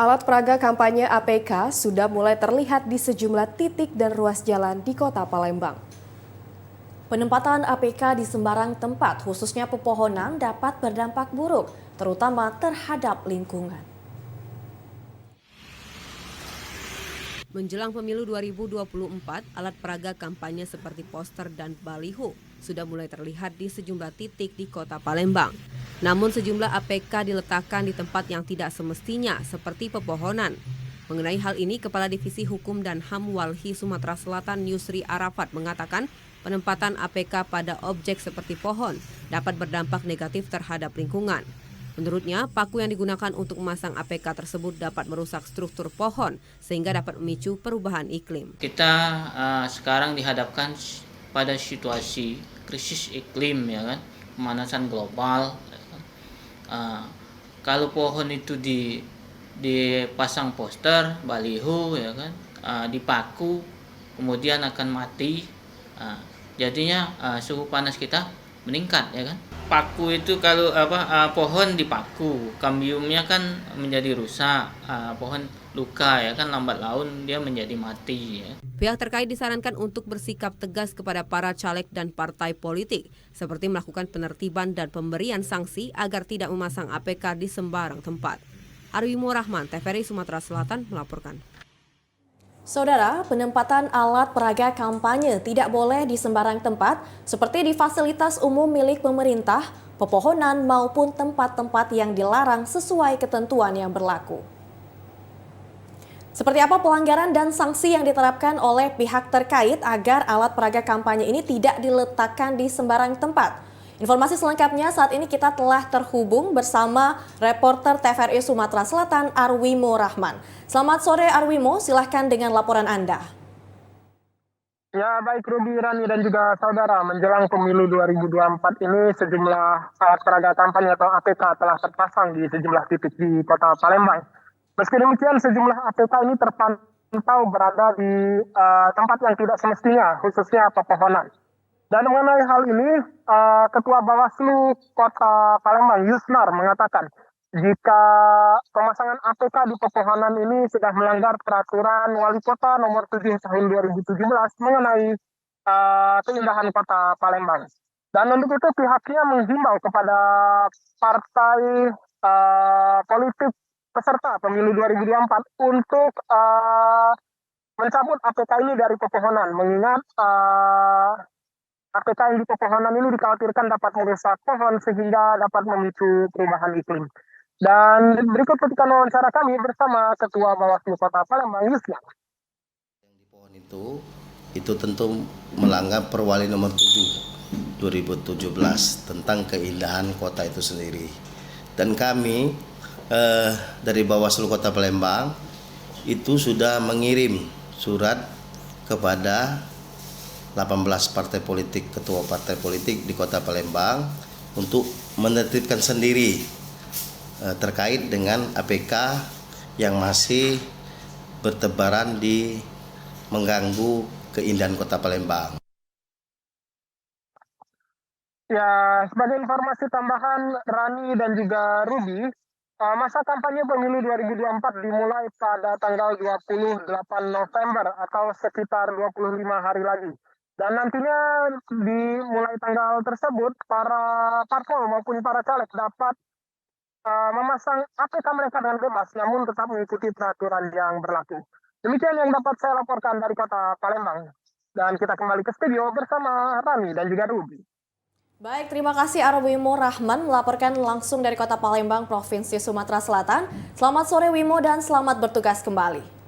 Alat peraga kampanye APK sudah mulai terlihat di sejumlah titik dan ruas jalan di Kota Palembang. Penempatan APK di sembarang tempat, khususnya pepohonan, dapat berdampak buruk, terutama terhadap lingkungan. Menjelang pemilu 2024, alat peraga kampanye seperti poster dan baliho sudah mulai terlihat di sejumlah titik di Kota Palembang. Namun sejumlah APK diletakkan di tempat yang tidak semestinya, seperti pepohonan. Mengenai hal ini, Kepala Divisi Hukum dan HAM Walhi Sumatera Selatan Yusri Arafat mengatakan penempatan APK pada objek seperti pohon dapat berdampak negatif terhadap lingkungan. Menurutnya, paku yang digunakan untuk memasang APK tersebut dapat merusak struktur pohon sehingga dapat memicu perubahan iklim. Kita sekarang dihadapkan pada situasi krisis iklim, ya kan, pemanasan global. Kalau pohon itu dipasang poster, baliho, ya kan, dipaku, kemudian akan mati. Jadinya suhu panas kita meningkat, ya kan. Paku itu kalau pohon dipaku, kambiumnya kan menjadi rusak, pohon luka, ya kan, lambat laun dia menjadi mati, ya. Pihak terkait disarankan untuk bersikap tegas kepada para caleg dan partai politik, seperti melakukan penertiban dan pemberian sanksi agar tidak memasang APK di sembarang tempat. Arwimo Rahman, TVRI Sumatera Selatan melaporkan. Saudara, penempatan alat peraga kampanye tidak boleh di sembarang tempat, seperti di fasilitas umum milik pemerintah, pepohonan maupun tempat-tempat yang dilarang sesuai ketentuan yang berlaku. Seperti apa pelanggaran dan sanksi yang diterapkan oleh pihak terkait agar alat peraga kampanye ini tidak diletakkan di sembarang tempat? Informasi selengkapnya saat ini kita telah terhubung bersama reporter TVRI Sumatera Selatan Arwimo Rahman. Selamat sore Arwimo, silahkan dengan laporan Anda. Ya, baik Ruby, Rani, dan juga saudara, menjelang pemilu 2024 ini sejumlah alat peraga kampanye atau APK telah terpasang di sejumlah titik di Kota Palembang. Meski demikian, sejumlah APK ini terpantau berada di tempat yang tidak semestinya, khususnya pepohonan. Dan mengenai hal ini, Ketua Bawaslu Kota Palembang, Yusnar, mengatakan jika pemasangan APK di pepohonan ini sudah melanggar peraturan Wali Kota nomor 7 tahun 2017 mengenai keindahan Kota Palembang. Dan untuk itu pihaknya menghimbau kepada partai politik peserta pemilu 2024 untuk mencabut APK ini dari pepohonan, mengingat APK yang di pepohonan ini dikhawatirkan dapat merusak pohon sehingga dapat memicu perubahan iklim. Dan berikut petikan wawancara kami bersama Ketua Bawaslu Kota Palembang, Yusna. Yang di pohon itu tentu melanggar Perwali nomor 7 2017 tentang keindahan kota itu sendiri. Dan kami dari Bawaslu Kota Palembang itu sudah mengirim surat kepada 18 partai politik, ketua partai politik di Kota Palembang untuk menertibkan sendiri terkait dengan APK yang masih bertebaran di mengganggu keindahan Kota Palembang. Ya, sebagai informasi tambahan Rani dan juga Ruby, masa kampanye pemilu 2024 dimulai pada tanggal 28 November atau sekitar 25 hari lagi. Dan nantinya dimulai tanggal tersebut, para parpol maupun para caleg dapat memasang APK mereka dengan bebas, namun tetap mengikuti peraturan yang berlaku. Demikian yang dapat saya laporkan dari Kota Palembang. Dan kita kembali ke studio bersama Rani dan juga Ruby. Baik, terima kasih Arwimo Rahman melaporkan langsung dari Kota Palembang, Provinsi Sumatera Selatan. Selamat sore Wimo dan selamat bertugas kembali.